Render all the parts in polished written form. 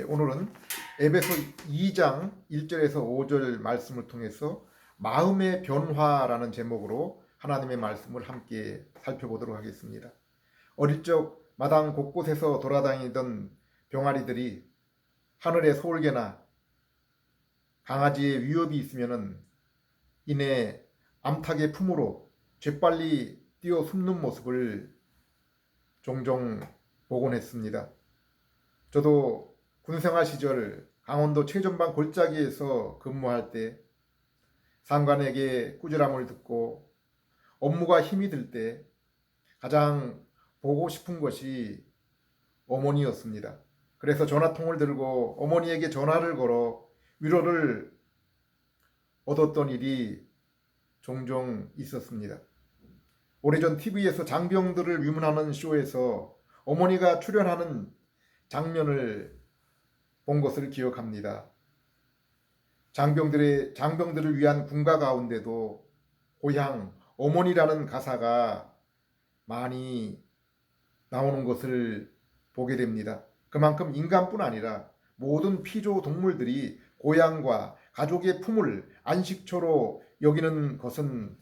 오늘은 에베소 2장 1절에서 5절 말씀을 통해서 마음의 변화라는 제목으로 하나님의 말씀을 함께 살펴보도록 하겠습니다. 어릴 적 마당 곳곳에서 돌아다니던 병아리들이 하늘의 소울개나 강아지의 위협이 있으면 이내 암탉의 품으로 재빨리 뛰어 숨는 모습을 종종 보곤 했습니다. 저도 군생활 시절 강원도 최전방 골짜기에서 근무할 때 상관에게 꾸지람을 듣고 업무가 힘이 들 때 가장 보고 싶은 것이 어머니였습니다. 그래서 전화통을 들고 어머니에게 전화를 걸어 위로를 얻었던 일이 종종 있었습니다. 오래전 TV에서 장병들을 위문하는 쇼에서 어머니가 출연하는 장면을 본 것을 기억합니다. 장병들을 위한 군가 가운데도 고향 어머니라는 가사가 많이 나오는 것을 보게 됩니다. 그만큼 인간뿐 아니라 모든 피조 동물들이 고향과 가족의 품을 안식처로 여기는 것은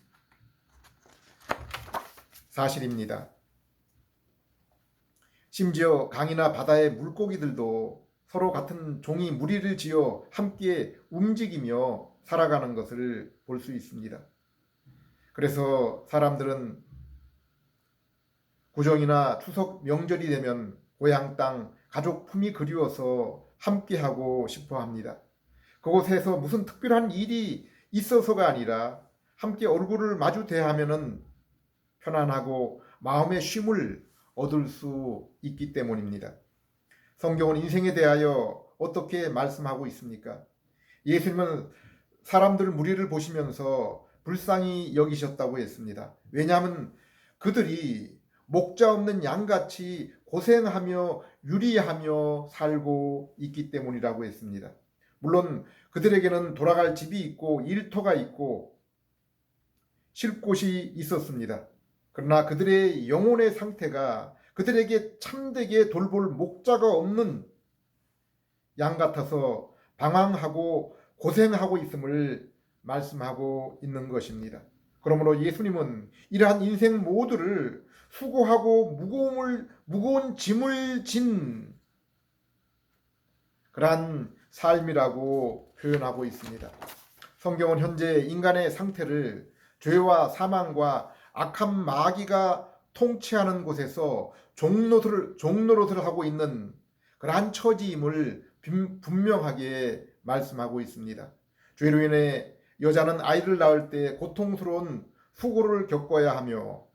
사실입니다. 심지어 강이나 바다의 물고기들도 서로 같은 종이 무리를 지어 함께 움직이며 살아가는 것을 볼 수 있습니다. 그래서 사람들은 구정이나 추석 명절이 되면 고향 땅 가족 품이 그리워서 함께하고 싶어 합니다. 그곳에서 무슨 특별한 일이 있어서가 아니라 함께 얼굴을 마주 대하면은 편안하고 마음의 쉼을 얻을 수 있기 때문입니다. 성경은 인생에 대하여 어떻게 말씀하고 있습니까? 예수님은 사람들 무리를 보시면서 불쌍히 여기셨다고 했습니다. 왜냐하면 그들이 목자 없는 양같이 고생하며 유리하며 살고 있기 때문이라고 했습니다. 물론 그들에게는 돌아갈 집이 있고 일터가 있고 쉴 곳이 있었습니다. 그러나 그들의 영혼의 상태가 그들에게 참되게 돌볼 목자가 없는 양 같아서 방황하고 고생하고 있음을 말씀하고 있는 것입니다. 그러므로 예수님은 이러한 인생 모두를 수고하고 무거운 짐을 진 그러한 삶이라고 표현하고 있습니다. 성경은 현재 인간의 상태를 죄와 사망과 악한 마귀가 통치하는 곳에서 종노릇을 하고 있는 그러한 처지임을 분명하게 말씀하고 있습니다. 죄로 인해 여자는 아이를 낳을 때 고통스러운 수고를 겪어야 하며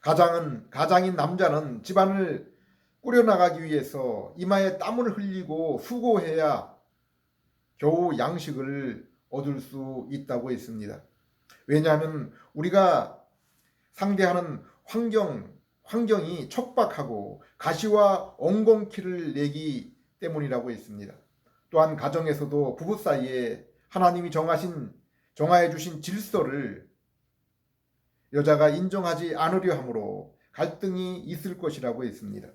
가장인 남자는 집안을 꾸려나가기 위해서 이마에 땀을 흘리고 수고해야 겨우 양식을 얻을 수 있다고 했습니다. 왜냐하면 우리가 상대하는 환경이 척박하고 가시와 엉겅퀴를 내기 때문이라고 했습니다. 또한 가정에서도 부부 사이에 하나님이 정하여 주신 질서를 여자가 인정하지 않으려 함으로 갈등이 있을 것이라고 했습니다.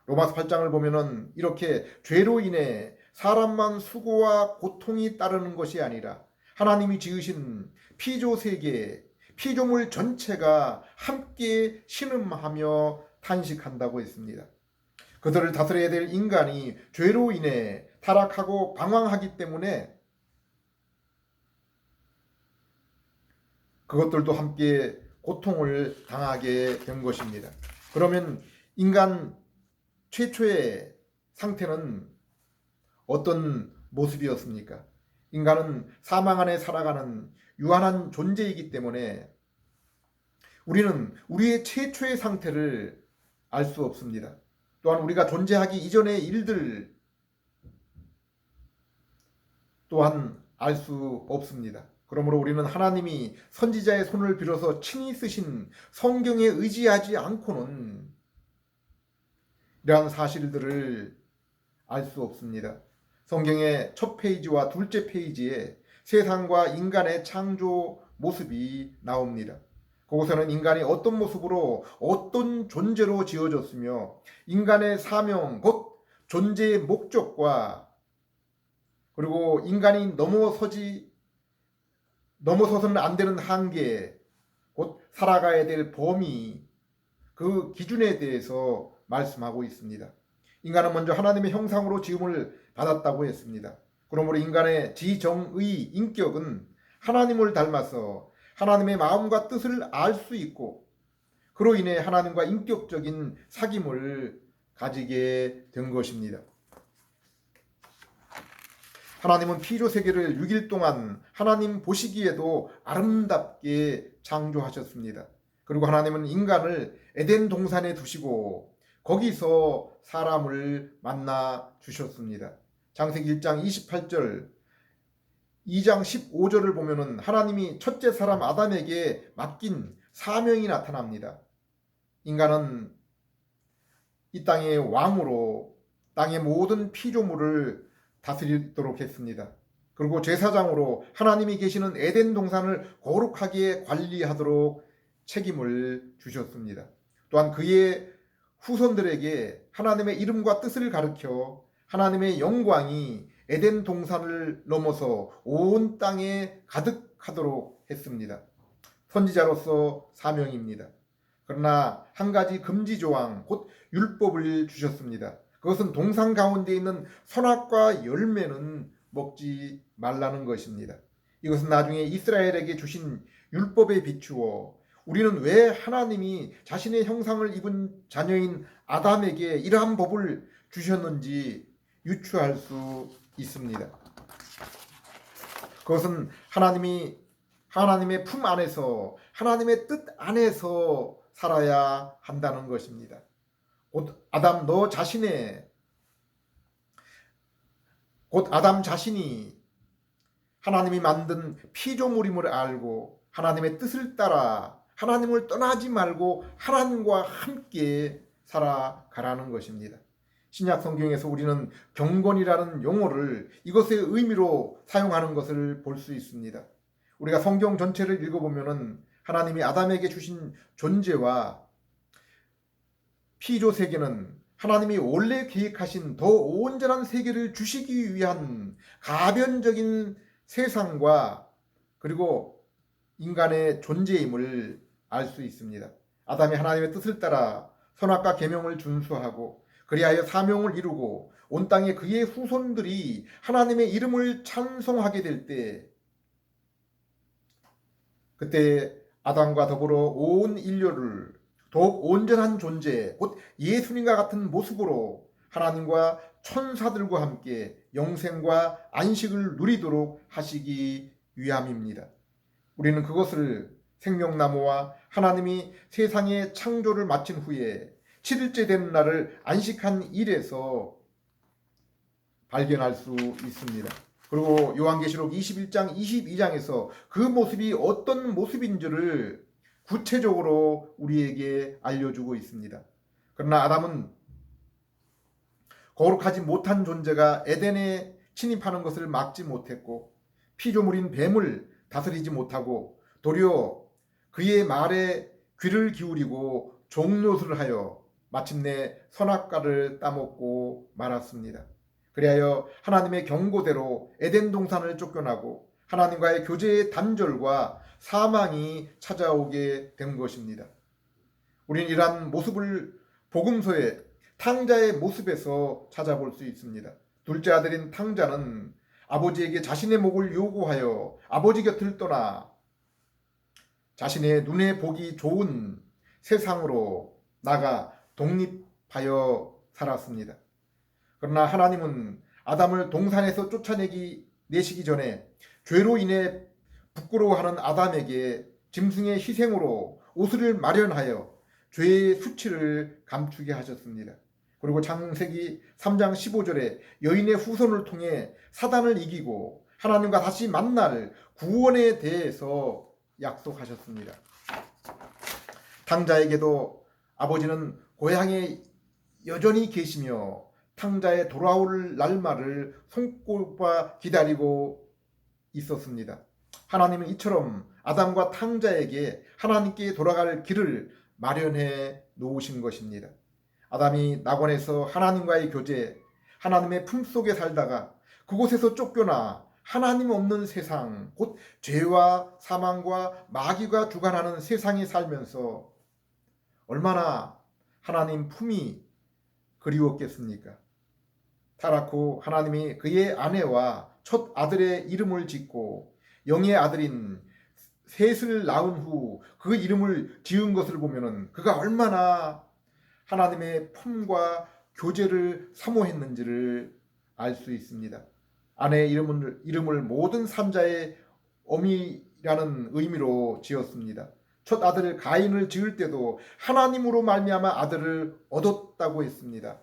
로마서 8장을 보면은 이렇게 죄로 인해 사람만 수고와 고통이 따르는 것이 아니라 하나님이 지으신 피조 세계, 피조물 전체가 함께 신음하며 탄식한다고 했습니다. 그들을 다스려야 될 인간이 죄로 인해 타락하고 방황하기 때문에 그것들도 함께 고통을 당하게 된 것입니다. 그러면 인간 최초의 상태는 어떤 모습이었습니까? 인간은 사망 안에 살아가는 유한한 존재이기 때문에 우리는 우리의 최초의 상태를 알 수 없습니다. 또한 우리가 존재하기 이전의 일들 또한 알 수 없습니다. 그러므로 우리는 하나님이 선지자의 손을 빌어서 친히 쓰신 성경에 의지하지 않고는 이러한 사실들을 알 수 없습니다. 성경의 첫 페이지와 둘째 페이지에 세상과 인간의 창조 모습이 나옵니다. 그곳에는 인간이 어떤 모습으로 어떤 존재로 지어졌으며 인간의 사명 곧 존재의 목적과 그리고 인간이 넘어서서는 안 되는 한계, 곧 살아가야 될 범위, 그 기준에 대해서 말씀하고 있습니다. 인간은 먼저 하나님의 형상으로 지음을 받았다고 했습니다. 그러므로 인간의 지정의 인격은 하나님을 닮아서 하나님의 마음과 뜻을 알 수 있고, 그로 인해 하나님과 인격적인 사귐을 가지게 된 것입니다. 하나님은 피조 세계를 6일 동안 하나님 보시기에도 아름답게 창조하셨습니다. 그리고 하나님은 인간을 에덴 동산에 두시고 거기서 사람을 만나 주셨습니다. 창세기 1장 28절, 2장 15절을 보면은 하나님이 첫째 사람 아담에게 맡긴 사명이 나타납니다. 인간은 이 땅의 왕으로 땅의 모든 피조물을 다스리도록 했습니다. 그리고 제사장으로 하나님이 계시는 에덴 동산을 거룩하게 관리하도록 책임을 주셨습니다. 또한 그의 후손들에게 하나님의 이름과 뜻을 가르쳐 하나님의 영광이 에덴 동산을 넘어서 온 땅에 가득하도록 했습니다. 선지자로서 사명입니다. 그러나 한 가지 금지 조항, 곧 율법을 주셨습니다. 그것은 동산 가운데 있는 선악과 열매는 먹지 말라는 것입니다. 이것은 나중에 이스라엘에게 주신 율법에 비추어 우리는 왜 하나님이 자신의 형상을 입은 자녀인 아담에게 이러한 법을 주셨는지 유추할 수 있습니다. 그것은 하나님의 품 안에서, 하나님의 뜻 안에서 살아야 한다는 것입니다. 곧 아담 자신이 하나님이 만든 피조물임을 알고 하나님의 뜻을 따라 하나님을 떠나지 말고 하나님과 함께 살아가라는 것입니다. 신약 성경에서 우리는 경건이라는 용어를 이것의 의미로 사용하는 것을 볼 수 있습니다. 우리가 성경 전체를 읽어보면 하나님이 아담에게 주신 존재와 피조 세계는 하나님이 원래 계획하신 더 온전한 세계를 주시기 위한 가변적인 세상과 그리고 인간의 존재임을 알 수 있습니다. 아담이 하나님의 뜻을 따라 선악과 계명을 준수하고 그리하여 사명을 이루고 온 땅에 그의 후손들이 하나님의 이름을 찬송하게 될 때, 그때 아담과 더불어 온 인류를 더욱 온전한 존재, 곧 예수님과 같은 모습으로 하나님과 천사들과 함께 영생과 안식을 누리도록 하시기 위함입니다. 우리는 그것을 생명나무와 하나님이 세상의 창조를 마친 후에 7일째 되는 날을 안식한 일에서 발견할 수 있습니다. 그리고 요한계시록 21장 22장에서 그 모습이 어떤 모습인지를 구체적으로 우리에게 알려주고 있습니다. 그러나 아담은 거룩하지 못한 존재가 에덴에 침입하는 것을 막지 못했고 피조물인 뱀을 다스리지 못하고 도리어 그의 말에 귀를 기울이고 종노릇을 하여 마침내 선악과를 따먹고 말았습니다. 그리하여 하나님의 경고대로 에덴 동산을 쫓겨나고 하나님과의 교제의 단절과 사망이 찾아오게 된 것입니다. 우리는 이러한 모습을 복음서의 탕자의 모습에서 찾아볼 수 있습니다. 둘째 아들인 탕자는 아버지에게 자신의 목을 요구하여 아버지 곁을 떠나 자신의 눈에 보기 좋은 세상으로 나가 독립하여 살았습니다. 그러나 하나님은 아담을 동산에서 내시기 전에 죄로 인해 부끄러워하는 아담에게 짐승의 희생으로 옷을 마련하여 죄의 수치를 감추게 하셨습니다. 그리고 창세기 3장 15절에 여인의 후손을 통해 사단을 이기고 하나님과 다시 만날 구원에 대해서 약속하셨습니다. 탕자에게도 아버지는 고향에 여전히 계시며 탕자의 돌아올 날만을 손꼽아 기다리고 있었습니다. 하나님은 이처럼 아담과 탕자에게 하나님께 돌아갈 길을 마련해 놓으신 것입니다. 아담이 낙원에서 하나님과의 교제, 하나님의 품속에 살다가 그곳에서 쫓겨나 하나님 없는 세상, 곧 죄와 사망과 마귀가 주관하는 세상에 살면서 얼마나 하나님 품이 그리웠겠습니까? 타락후 하나님이 그의 아내와 첫 아들의 이름을 짓고 영의 아들인 셋을 낳은 후 그 이름을 지은 것을 보면은 그가 얼마나 하나님의 품과 교제를 사모했는지를 알 수 있습니다. 아내의 이름을 모든 산자의 어미라는 의미로 지었습니다. 첫 아들 가인을 지을 때도 하나님으로 말미암아 아들을 얻었다고 했습니다.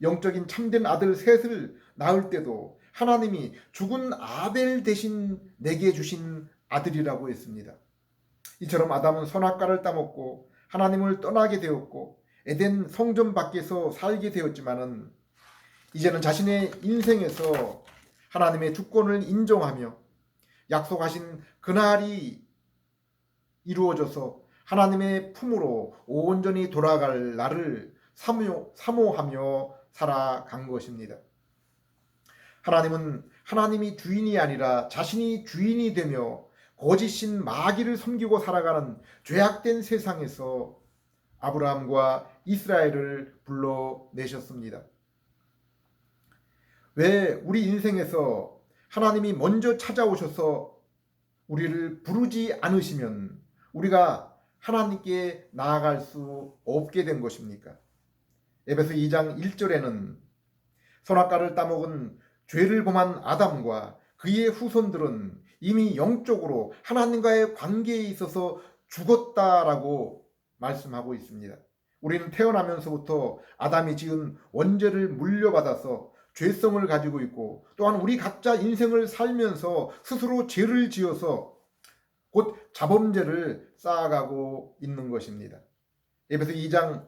영적인 참된 아들 셋을 낳을 때도 하나님이 죽은 아벨 대신 내게 주신 아들이라고 했습니다. 이처럼 아담은 선악과를 따먹고 하나님을 떠나게 되었고 에덴 성전 밖에서 살게 되었지만은 이제는 자신의 인생에서 하나님의 주권을 인정하며 약속하신 그날이 이루어져서 하나님의 품으로 온전히 돌아갈 날을 사모하며 살아간 것입니다. 하나님은 하나님이 주인이 아니라 자신이 주인이 되며 거짓인 마귀를 섬기고 살아가는 죄악된 세상에서 아브라함과 이스라엘을 불러내셨습니다. 왜 우리 인생에서 하나님이 먼저 찾아오셔서 우리를 부르지 않으시면 우리가 하나님께 나아갈 수 없게 된 것입니까? 에베소 2장 1절에는 선악과를 따먹은 죄를 범한 아담과 그의 후손들은 이미 영적으로 하나님과의 관계에 있어서 죽었다라고 말씀하고 있습니다. 우리는 태어나면서부터 아담이 지은 원죄를 물려받아서 죄성을 가지고 있고 또한 우리 각자 인생을 살면서 스스로 죄를 지어서 곧 자범죄를 쌓아가고 있는 것입니다. 에베소 2장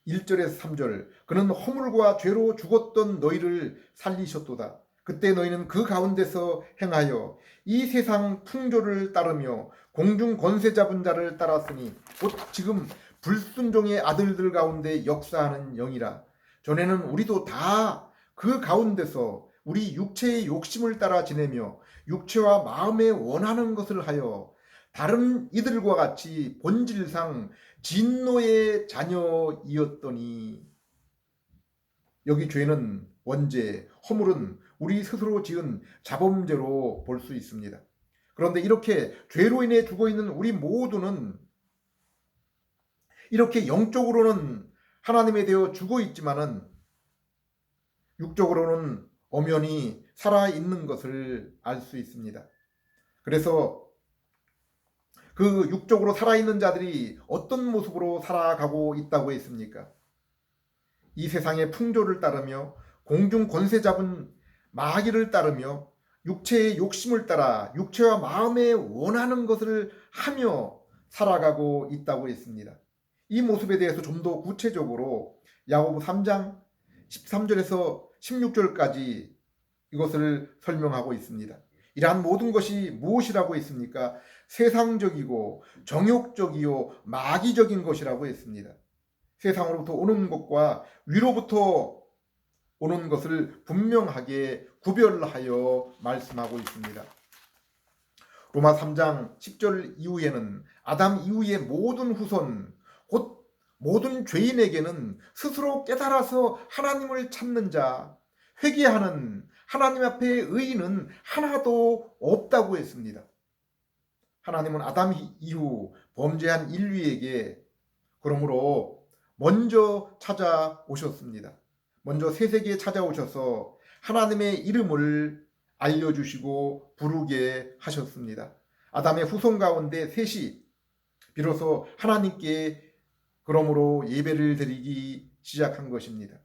1절에서 3절 그는 허물과 죄로 죽었던 너희를 살리셨도다. 그때 너희는 그 가운데서 행하여 이 세상 풍조를 따르며 공중 권세 잡은 자를 따랐으니 곧 지금 불순종의 아들들 가운데 역사하는 영이라. 전에는 우리도 다 그 가운데서 우리 육체의 욕심을 따라 지내며 육체와 마음에 원하는 것을 하여 다른 이들과 같이 본질상 진노의 자녀이었더니. 여기 죄는 원죄, 허물은 우리 스스로 지은 자범죄로 볼 수 있습니다. 그런데 이렇게 죄로 인해 죽어 있는 우리 모두는 이렇게 영적으로는 하나님에 대해 죽어 있지만은 육적으로는 엄연히 살아있는 것을 알 수 있습니다. 그래서 그 육적으로 살아있는 자들이 어떤 모습으로 살아가고 있다고 했습니까? 이 세상의 풍조를 따르며 공중 권세 잡은 마귀를 따르며 육체의 욕심을 따라 육체와 마음에 원하는 것을 하며 살아가고 있다고 했습니다. 이 모습에 대해서 좀 더 구체적으로 야고보 3장 13절에서 16절까지 이것을 설명하고 있습니다. 이러한 모든 것이 무엇이라고 했습니까? 세상적이고 정욕적이요 마귀적인 것이라고 했습니다. 세상으로부터 오는 것과 위로부터 오는 것을 분명하게 구별하여 말씀하고 있습니다. 로마 3장 10절 이후에는 아담 이후의 모든 후손 곧 모든 죄인에게는 스스로 깨달아서 하나님을 찾는 자, 회개하는 하나님 앞에 의인은 하나도 없다고 했습니다. 하나님은 아담 이후 범죄한 인류에게 그러므로 먼저 찾아오셨습니다. 먼저 세세기에 찾아오셔서 하나님의 이름을 알려주시고 부르게 하셨습니다. 아담의 후손 가운데 셋이 비로소 하나님께 그러므로 예배를 드리기 시작한 것입니다.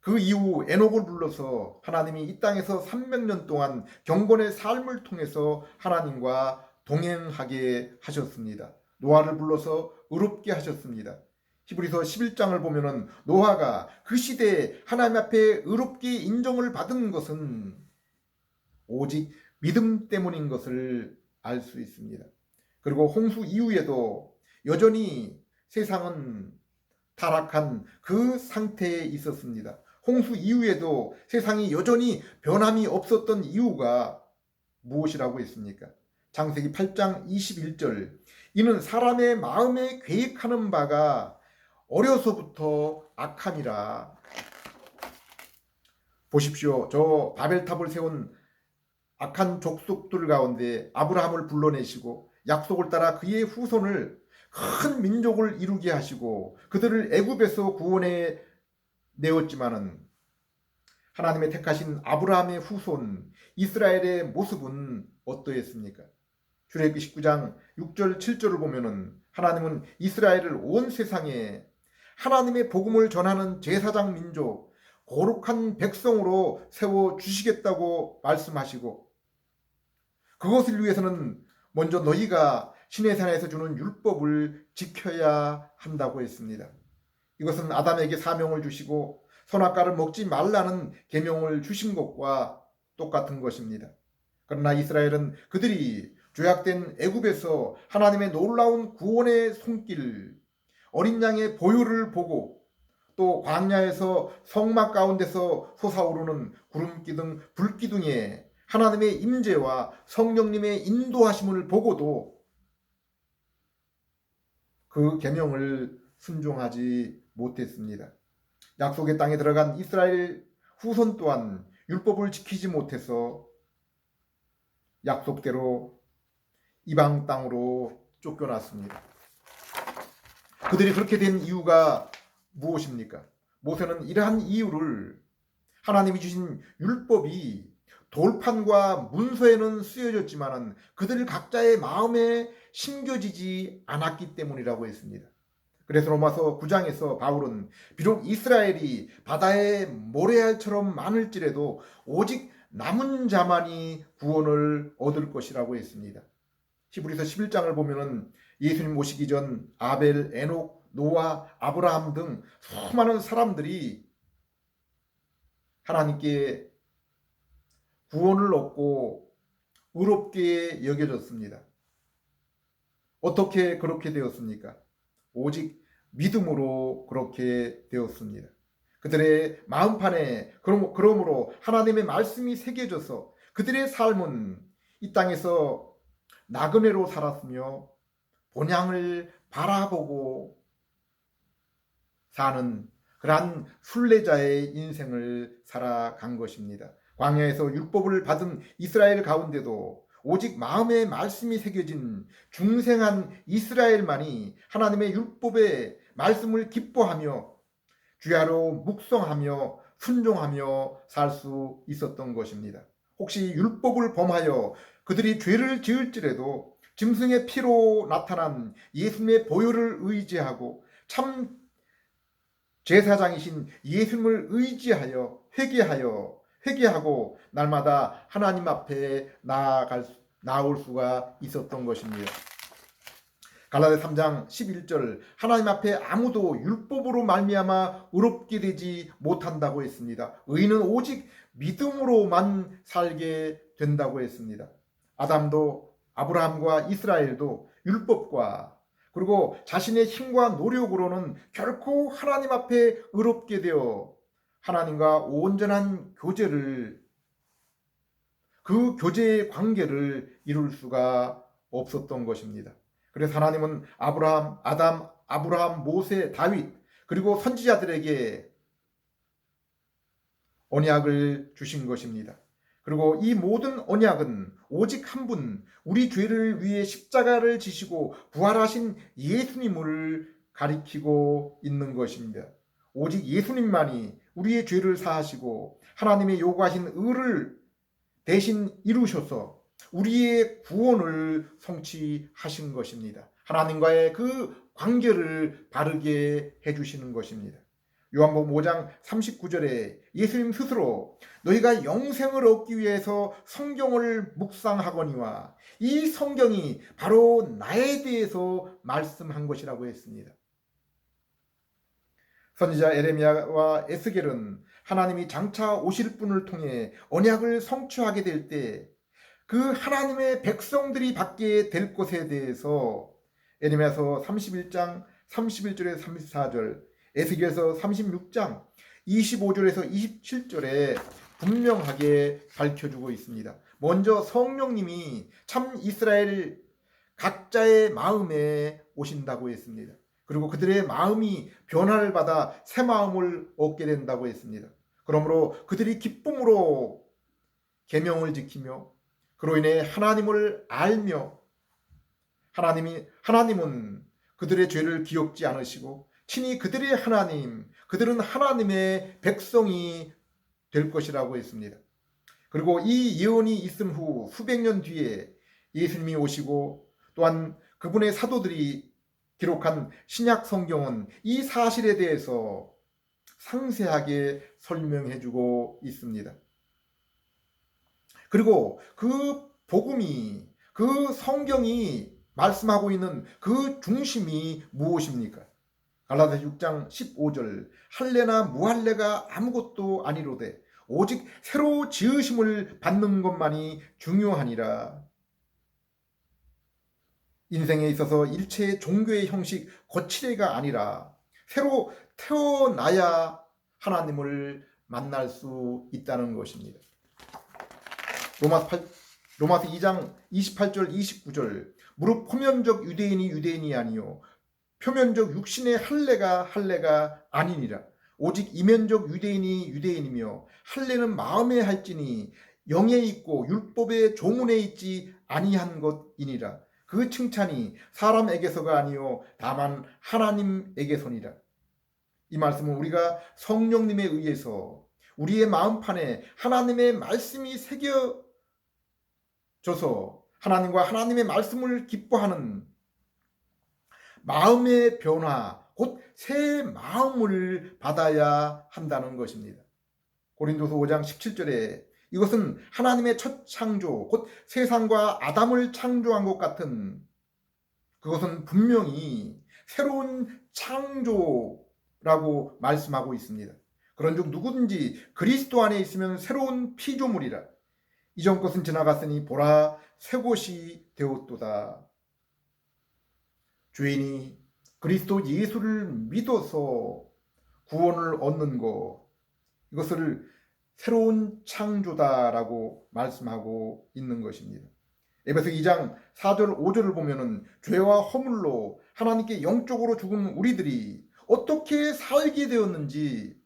그 이후 에녹을 불러서 하나님이 이 땅에서 300년 동안 경건의 삶을 통해서 하나님과 동행하게 하셨습니다. 노아를 불러서 의롭게 하셨습니다. 히브리서 11장을 보면은 노아가 그 시대에 하나님 앞에 의롭게 인정을 받은 것은 오직 믿음 때문인 것을 알 수 있습니다. 그리고 홍수 이후에도 여전히 세상은 타락한 그 상태에 있었습니다. 홍수 이후에도 세상이 여전히 변함이 없었던 이유가 무엇이라고 했습니까? 창세기 8장 21절, 이는 사람의 마음에 계획하는 바가 어려서부터 악함이라. 보십시오. 저 바벨탑을 세운 악한 족속들 가운데 아브라함을 불러내시고 약속을 따라 그의 후손을 큰 민족을 이루게 하시고 그들을 애굽에서 구원해 내었지만은 하나님의 택하신 아브라함의 후손 이스라엘의 모습은 어떠했습니까? 출애굽기 19장 6절 7절을 보면은 하나님은 이스라엘을 온 세상에 하나님의 복음을 전하는 제사장 민족, 거룩한 백성으로 세워 주시겠다고 말씀하시고, 그것을 위해서는 먼저 너희가 시내산에서 주는 율법을 지켜야 한다고 했습니다. 이것은 아담에게 사명을 주시고 선악과를 먹지 말라는 계명을 주신 것과 똑같은 것입니다. 그러나 이스라엘은 그들이 죄악된 애굽에서 하나님의 놀라운 구원의 손길, 어린 양의 보혈을 보고 또 광야에서 성막 가운데서 솟아오르는 구름기둥, 불기둥에 하나님의 임재와 성령님의 인도하심을 보고도 그 계명을 순종하지 못했습니다. 약속의 땅에 들어간 이스라엘 후손 또한 율법을 지키지 못해서 약속대로 이방 땅으로 쫓겨났습니다. 그들이 그렇게 된 이유가 무엇입니까? 모세는 이러한 이유를 하나님이 주신 율법이 돌판과 문서에는 쓰여졌지만 그들 각자의 마음에 심겨지지 않았기 때문이라고 했습니다. 그래서 로마서 9장에서 바울은 비록 이스라엘이 바다의 모래알처럼 많을지라도 오직 남은 자만이 구원을 얻을 것이라고 했습니다. 히브리서 11장을 보면은 예수님 오시기 전 아벨, 에녹, 노아, 아브라함 등 수많은 사람들이 하나님께 구원을 얻고 의롭게 여겨졌습니다. 어떻게 그렇게 되었습니까? 오직 믿음으로 그렇게 되었습니다. 그들의 마음판에 그러므로 하나님의 말씀이 새겨져서 그들의 삶은 이 땅에서 나그네로 살았으며 본향을 바라보고 사는 그러한 순례자의 인생을 살아간 것입니다. 광야에서 율법을 받은 이스라엘 가운데도 오직 마음의 말씀이 새겨진 중생한 이스라엘만이 하나님의 율법의 말씀을 기뻐하며 주야로 묵성하며 순종하며 살 수 있었던 것입니다. 혹시 율법을 범하여 그들이 죄를 지을지라도 짐승의 피로 나타난 예수님의 보혈을 의지하고 참 제사장이신 예수님을 의지하여 회개하고 날마다 하나님 앞에 나아올 수가 있었던 것입니다. 갈라디아 3장 11절, 하나님 앞에 아무도 율법으로 말미암아 의롭게 되지 못한다고 했습니다. 의인은 오직 믿음으로만 살게 된다고 했습니다. 아담도 아브라함과 이스라엘도 율법과 그리고 자신의 힘과 노력으로는 결코 하나님 앞에 의롭게 되어 하나님과 온전한 그 교제의 관계를 이룰 수가 없었던 것입니다. 그래서 하나님은 아브라함, 모세, 다윗 그리고 선지자들에게 언약을 주신 것입니다. 그리고 이 모든 언약은 오직 한 분, 우리 죄를 위해 십자가를 지시고 부활하신 예수님을 가리키고 있는 것입니다. 오직 예수님만이 우리의 죄를 사하시고 하나님의 요구하신 의를 대신 이루셔서 우리의 구원을 성취하신 것입니다. 하나님과의 그 관계를 바르게 해주시는 것입니다. 요한복음 5장 39절에 예수님 스스로 너희가 영생을 얻기 위해서 성경을 묵상하거니와 이 성경이 바로 나에 대해서 말씀한 것이라고 했습니다. 선지자 에레미야와 에스겔은 하나님이 장차 오실 분을 통해 언약을 성취하게 될 때 그 하나님의 백성들이 받게 될 것에 대해서 에레미야서 31장 31절에서 34절, 에스겔서 36장 25절에서 27절에 분명하게 밝혀주고 있습니다. 먼저 성령님이 참 이스라엘 각자의 마음에 오신다고 했습니다. 그리고 그들의 마음이 변화를 받아 새 마음을 얻게 된다고 했습니다. 그러므로 그들이 기쁨으로 계명을 지키며 그로 인해 하나님을 알며 하나님은 그들의 죄를 기억지 않으시고 친히 그들의 하나님, 그들은 하나님의 백성이 될 것이라고 했습니다. 그리고 이 예언이 있은 후 수백 년 뒤에 예수님이 오시고 또한 그분의 사도들이 기록한 신약 성경은 이 사실에 대해서 상세하게 설명해주고 있습니다. 그리고 그 복음이, 그 성경이 말씀하고 있는 그 중심이 무엇입니까? 갈라디아서 6장 15절 할례나 무할례가 아무것도 아니로되 오직 새로 지으심을 받는 것만이 중요하니라. 인생에 있어서 일체의 종교의 형식 거칠애가 아니라 새로 태어나야 하나님을 만날 수 있다는 것입니다. 로마서 2장 28절 29절 무릇 표면적 유대인이 아니요 표면적 육신의 할례가 아니니라. 오직 이면적 유대인이며 할례는 마음에 할지니 영에 있고 율법의 조문에 있지 아니한 것이니라. 그 칭찬이 사람에게서가 아니요 다만 하나님에게서니라. 이 말씀은 우리가 성령님에 의해서 우리의 마음판에 하나님의 말씀이 새겨져서 하나님과 하나님의 말씀을 기뻐하는 마음의 변화, 곧 새 마음을 받아야 한다는 것입니다. 고린도서 5장 17절에 이것은 하나님의 첫 창조, 곧 세상과 아담을 창조한 것 같은 그것은 분명히 새로운 창조라고 말씀하고 있습니다. 그런즉 누구든지 그리스도 안에 있으면 새로운 피조물이라. 이전 것은 지나갔으니 보라 새 것이 되었도다. 죄인이 그리스도 예수를 믿어서 구원을 얻는 것, 이것을 새로운 창조다라고 말씀하고 있는 것입니다. 에베소 2장 4절 5절을 보면은 죄와 허물로 하나님께 영적으로 죽은 우리들이 어떻게 살게 되었는지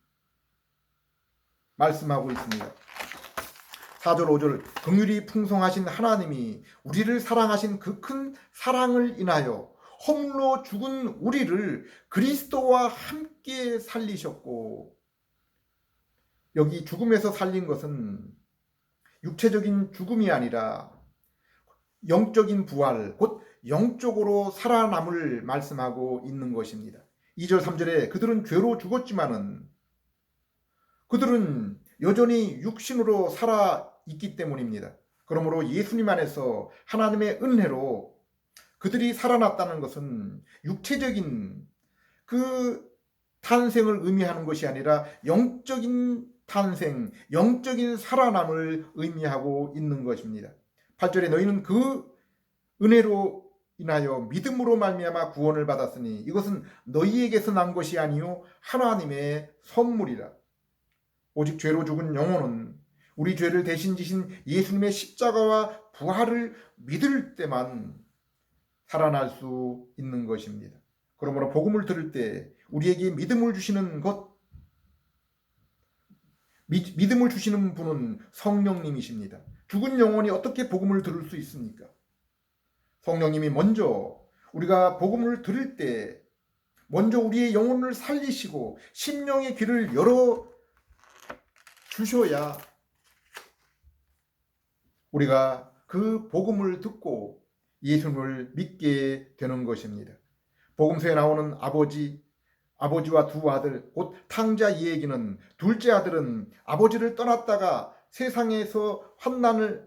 말씀하고 있습니다. 4절 5절 긍휼이 풍성하신 하나님이 우리를 사랑하신 그 큰 사랑을 인하여 허물로 죽은 우리를 그리스도와 함께 살리셨고, 여기 죽음에서 살린 것은 육체적인 죽음이 아니라 영적인 부활, 곧 영적으로 살아남을 말씀하고 있는 것입니다. 2절 3절에 그들은 죄로 죽었지만은 그들은 여전히 육신으로 살아 있기 때문입니다. 그러므로 예수님 안에서 하나님의 은혜로 그들이 살아났다는 것은 육체적인 그 탄생을 의미하는 것이 아니라 영적인 탄생, 영적인 살아남을 의미하고 있는 것입니다. 8절에 너희는 그 은혜로 인하여 믿음으로 말미암아 구원을 받았으니 이것은 너희에게서 난 것이 아니요 하나님의 선물이라. 오직 죄로 죽은 영혼은 우리 죄를 대신 지신 예수님의 십자가와 부활을 믿을 때만 살아날 수 있는 것입니다. 그러므로 복음을 들을 때 우리에게 믿음을 주시는 믿음을 주시는 분은 성령님이십니다. 죽은 영혼이 어떻게 복음을 들을 수 있습니까? 성령님이 먼저 우리가 복음을 들을 때 먼저 우리의 영혼을 살리시고 심령의 귀를 열어 주셔야 우리가 그 복음을 듣고 예수님을 믿게 되는 것입니다. 복음서에 나오는 아버지와 두 아들, 곧 탕자 이 얘기는 둘째 아들은 아버지를 떠났다가 세상에서 환난을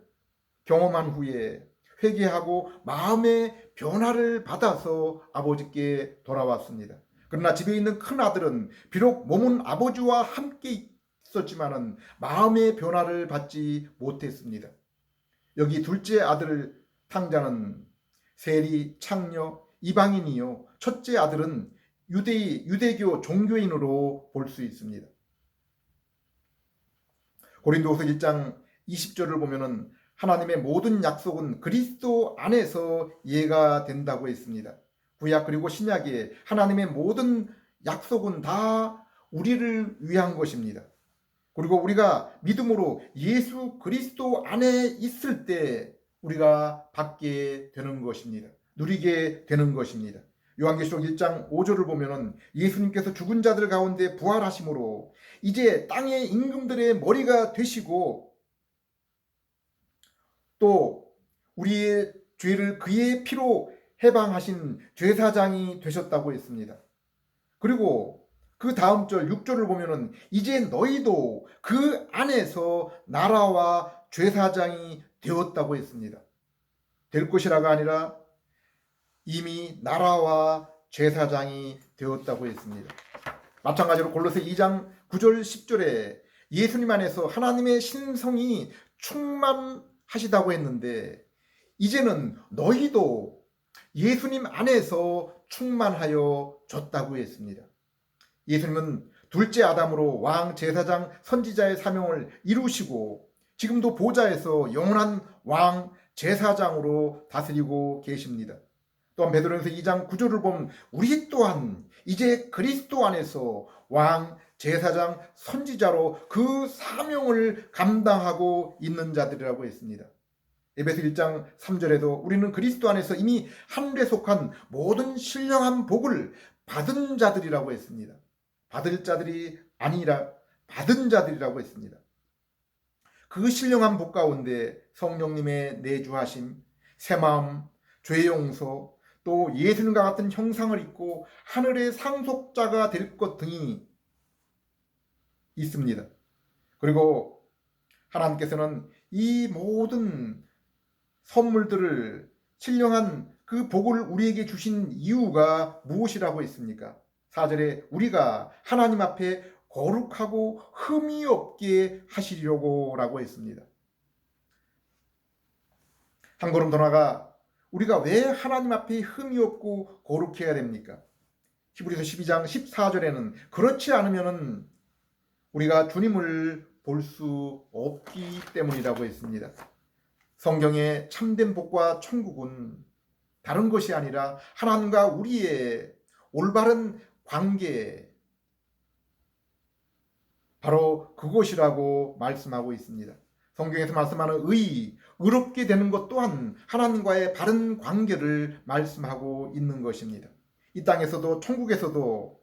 경험한 후에 회개하고 마음의 변화를 받아서 아버지께 돌아왔습니다. 그러나 집에 있는 큰 아들은 비록 몸은 아버지와 함께 있었지만은 마음의 변화를 받지 못했습니다. 여기 둘째 아들 탕자는 세리, 창녀, 이방인이요 첫째 아들은 유대교 종교인으로 볼 수 있습니다. 고린도후서 1장 20절을 보면은 하나님의 모든 약속은 그리스도 안에서 이해가 된다고 했습니다. 구약 그리고 신약에 하나님의 모든 약속은 다 우리를 위한 것입니다. 그리고 우리가 믿음으로 예수 그리스도 안에 있을 때 우리가 받게 되는 것입니다. 누리게 되는 것입니다. 요한계시록 1장 5절을 보면은 예수님께서 죽은 자들 가운데 부활하심으로 이제 땅의 임금들의 머리가 되시고 또 우리의 죄를 그의 피로 해방하신 제사장이 되셨다고 했습니다. 그리고 그 다음 절 6절을 보면은 이제 너희도 그 안에서 나라와 제사장이 되었다고 했습니다. 될 것이라가 아니라 이미 나라와 제사장이 되었다고 했습니다. 마찬가지로 골로새 2장 9절 10절에 예수님 안에서 하나님의 신성이 충만하시다고 했는데 이제는 너희도 예수님 안에서 충만하여 졌다고 했습니다. 예수님은 둘째 아담으로 왕, 제사장, 선지자의 사명을 이루시고 지금도 보좌에서 영원한 왕, 제사장으로 다스리고 계십니다. 또한 베드로전서 2장 9절을 보면 우리 또한 이제 그리스도 안에서 왕, 제사장, 선지자로 그 사명을 감당하고 있는 자들이라고 했습니다. 에베소 1장 3절에도 우리는 그리스도 안에서 이미 하늘에 속한 모든 신령한 복을 받은 자들이라고 했습니다. 받을 자들이 아니라 받은 자들이라고 했습니다. 그 신령한 복 가운데 성령님의 내주하심, 새마음, 죄 용서, 또 예수님과 같은 형상을 입고 하늘의 상속자가 될 것 등이 있습니다. 그리고 하나님께서는 이 모든 선물들을 신령한 그 복을 우리에게 주신 이유가 무엇이라고 했습니까? 4절에 우리가 하나님 앞에 거룩하고 흠이 없게 하시려고 라고 했습니다. 한 걸음 더 나아가 우리가 왜 하나님 앞에 흠이 없고 거룩해야 됩니까? 히브리서 12장 14절에는 그렇지 않으면 우리가 주님을 볼 수 없기 때문이라고 했습니다. 성경의 참된 복과 천국은 다른 것이 아니라 하나님과 우리의 올바른 관계, 바로 그것이라고 말씀하고 있습니다. 성경에서 말씀하는 의롭게 되는 것 또한 하나님과의 바른 관계를 말씀하고 있는 것입니다. 이 땅에서도 천국에서도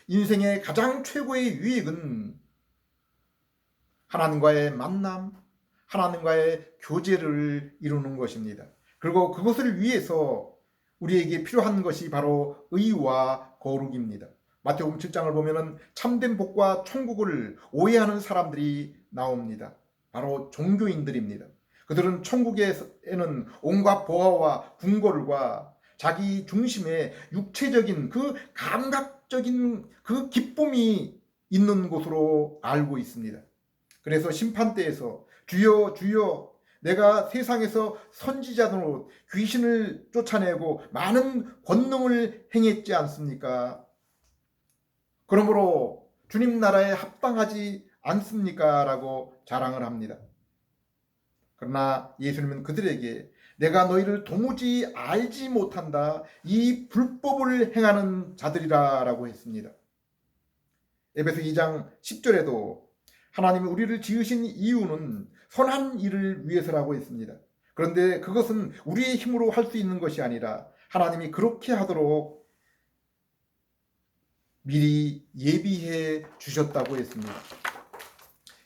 인생의 가장 최고의 유익은 하나님과의 만남, 하나님과의 교제를 이루는 것입니다. 그리고 그것을 위해서 우리에게 필요한 것이 바로 의와 거룩입니다. 마태복음 7장을 보면은 참된 복과 천국을 오해하는 사람들이 나옵니다. 바로 종교인들입니다. 그들은 천국에는 온갖 보화와 궁궐과 자기 중심의 육체적인 그 감각적인 그 기쁨이 있는 곳으로 알고 있습니다. 그래서 심판대에서 주여 주여 내가 세상에서 선지자들로 귀신을 쫓아내고 많은 권능을 행했지 않습니까? 그러므로 주님 나라에 합당하지 않습니까? 라고 자랑을 합니다. 그러나 예수님은 그들에게 내가 너희를 도무지 알지 못한다. 이 불법을 행하는 자들이라 라고 했습니다. 에베소 2장 10절에도 하나님이 우리를 지으신 이유는 선한 일을 위해서라고 했습니다. 그런데 그것은 우리의 힘으로 할 수 있는 것이 아니라 하나님이 그렇게 하도록 미리 예비해 주셨다고 했습니다.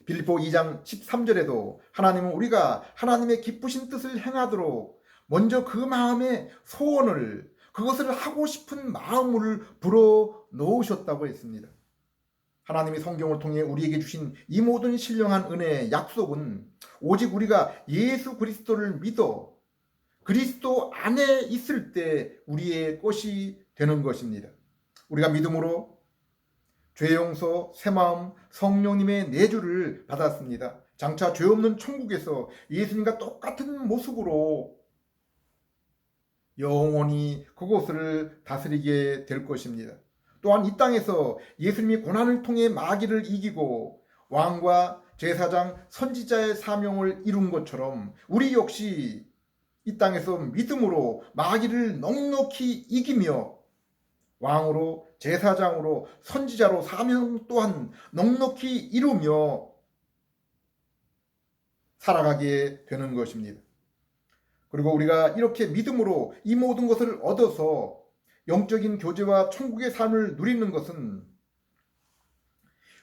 빌립보 2장 13절에도 하나님은 우리가 하나님의 기쁘신 뜻을 행하도록 먼저 그 마음의 소원을, 그것을 하고 싶은 마음을 불어 넣으셨다고 했습니다. 하나님이 성경을 통해 우리에게 주신 이 모든 신령한 은혜의 약속은 오직 우리가 예수 그리스도를 믿어 그리스도 안에 있을 때 우리의 것이 되는 것입니다. 우리가 믿음으로 죄 용서, 새마음, 성령님의 내주를 받았습니다. 장차 죄 없는 천국에서 예수님과 똑같은 모습으로 영원히 그곳을 다스리게 될 것입니다. 또한 이 땅에서 예수님이 고난을 통해 마귀를 이기고 왕과 제사장, 선지자의 사명을 이룬 것처럼 우리 역시 이 땅에서 믿음으로 마귀를 넉넉히 이기며 왕으로, 제사장으로, 선지자로 사명 또한 넉넉히 이루며 살아가게 되는 것입니다. 그리고 우리가 이렇게 믿음으로 이 모든 것을 얻어서 영적인 교제와 천국의 삶을 누리는 것은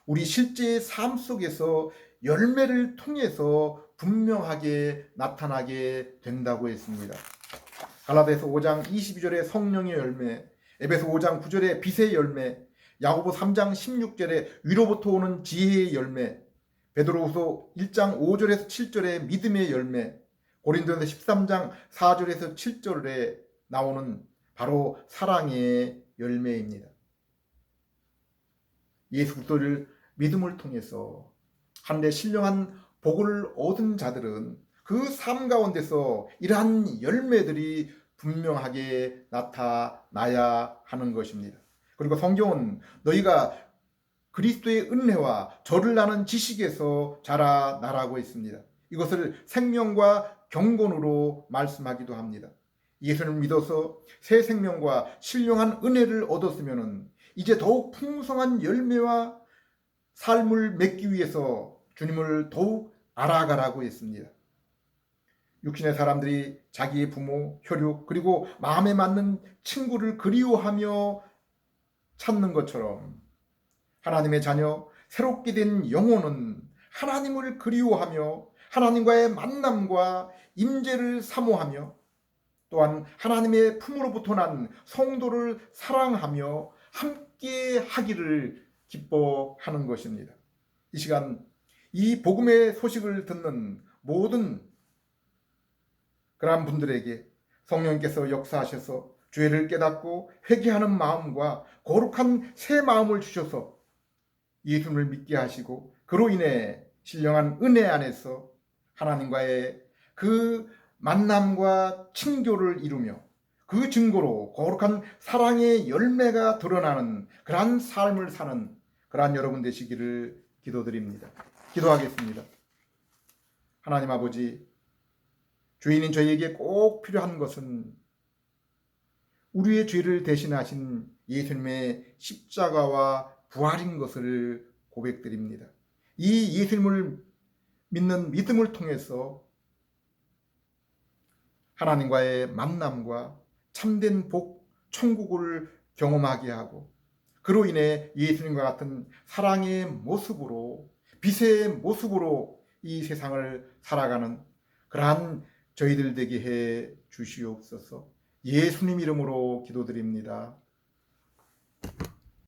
우리 실제의 삶 속에서 열매를 통해서 분명하게 나타나게 된다고 했습니다. 갈라디아서 5장 22절에 성령의 열매, 에베소 5장 9절에 빛의 열매, 야고보 3장 16절에 위로부터 오는 지혜의 열매, 베드로후서 1장 5절에서 7절에 믿음의 열매, 고린도전서 13장 4절에서 7절에 나오는 바로 사랑의 열매입니다. 예수 그리스도를 믿음을 통해서 하늘의 신령한 복을 얻은 자들은 그 삶 가운데서 이러한 열매들이 분명하게 나타나야 하는 것입니다. 그리고 성경은 너희가 그리스도의 은혜와 저를 아는 지식에서 자라나라고 했습니다. 이것을 생명과 경건으로 말씀하기도 합니다. 예수를 믿어서 새 생명과 신령한 은혜를 얻었으면 이제 더욱 풍성한 열매와 삶을 맺기 위해서 주님을 더욱 알아가라고 했습니다. 육신의 사람들이 자기의 부모, 혈육, 그리고 마음에 맞는 친구를 그리워하며 찾는 것처럼 하나님의 자녀, 새롭게 된 영혼은 하나님을 그리워하며 하나님과의 만남과 임재를 사모하며 또한 하나님의 품으로부터 난 성도를 사랑하며 함께 하기를 기뻐하는 것입니다. 이 시간 이 복음의 소식을 듣는 모든 그러한 분들에게 성령께서 역사하셔서 죄를 깨닫고 회개하는 마음과 거룩한 새 마음을 주셔서 예수를 믿게 하시고 그로 인해 신령한 은혜 안에서 하나님과의 그 만남과 친교를 이루며 그 증거로 거룩한 사랑의 열매가 드러나는 그러한 삶을 사는 그러한 여러분 되시기를 기도드립니다. 기도하겠습니다. 하나님 아버지, 죄인인 저희에게 꼭 필요한 것은 우리의 죄를 대신하신 예수님의 십자가와 부활인 것을 고백드립니다. 이 예수님을 믿는 믿음을 통해서 하나님과의 만남과 참된 복, 천국을 경험하게 하고 그로 인해 예수님과 같은 사랑의 모습으로 빛의 모습으로 이 세상을 살아가는 그러한 저희들 되게 해 주시옵소서. 예수님 이름으로 기도드립니다.